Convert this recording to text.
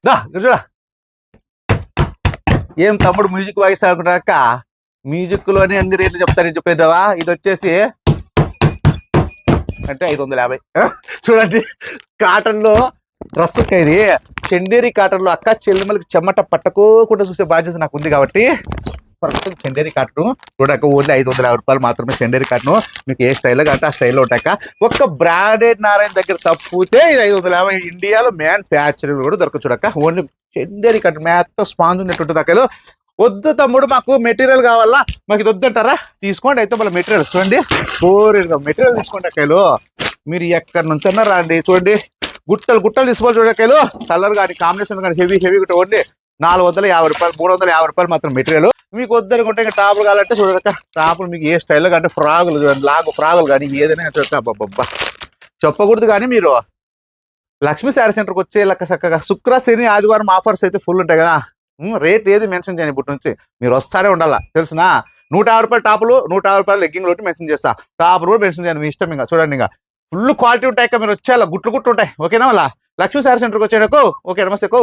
దా చూడ ఏం తమ్ముడు మ్యూజిక్ వాయిస్ అనుకుంటాక మ్యూజిక్ లోనే అన్ని రేట్లు చెప్తారని చెప్పేదావా. ఇది వచ్చేసి అంటే 550 చూడండి. కాటన్ లో డ్రెస్ ఇది చందేరి కాటన్ లో అక్క చెల్లెమ్మలకి చెమట పట్టకోకుండా చూసే బాధ్యత నాకు ఉంది కాబట్టి చందేరి కాటన్ చూడక ఓన్లీ 550 రూపాయలు మాత్రమే. చందేరి కాటన్ మీకు ఏ స్టైల్లో కాబట్టి ఆ స్టైల్లో ఉంటాక ఒక్క బ్రాండెడ్ నారాయణ దగ్గర తప్పితే ఇది 550. ఇండియాలో మ్యానుఫ్యాక్చరింగ్ కూడా దొరక చూడక ఓన్లీ చందేరి కాటన్ మేత్త స్పాంజ్ ఉన్నట్టు అక్కలు. వద్దు తమ్ముడు మాకు మెటీరియల్ కావాలా, మాకు ఇది వద్దంటారా, తీసుకోండి. అయితే మళ్ళీ మెటీరియల్ చూడండి, మెటీరియల్ తీసుకోండి అక్కలు. మీరు ఎక్కడి నుంచన్నా రండి. చూడండి గుట్టలు గుట్టలు తీసుకోవాలి చూడకాయలు. కలర్ కానీ కాంబినేషన్ కానీ హెవీ కూడా ఓన్లీ 450 రూపాయలు 350 రూపాయలు మాత్రం మెటీరియల్. మీకు వద్దనుకుంటే ఇంకా టాపులు కావాలంటే చూడక టాపులు మీకు ఏ స్టైల్లో అంటే ఫ్రాగులు చూడండి, లాగు ఫ్రాగులు కానీ ఏదైనా చూడక అబ్బబ్బా చెప్పకూడదు. కానీ మీరు లక్ష్మీ శారీ సెంటర్కి వచ్చే లెక్క చక్కగా శుక్ర శని ఆదివారం ఆఫర్స్ అయితే ఫుల్ ఉంటాయి కదా. రేట్ ఏది మెన్షన్ చేయను ఇప్పటి నుంచి, మీరు వస్తానే ఉండాలా తెలుసునా. 150 రూపాయలు టాపులు 150 రూపాయలు లెగ్గింగ్ ఒకటి మెన్షన్ చేస్తా, టాపులు కూడా మెన్షన్ చేయను, మీ ఇష్టం. ఇంకా చూడండి ఇంకా ఫుల్ క్వాలిటీ ఉంటాయి. మీరు వచ్చేలా గుట్లు ఉంటాయి. ఓకేనా? వాళ్ళ లక్ష్మీ శారీ సెంటర్కి వచ్చేటకు. ఓకే నమస్తే కో.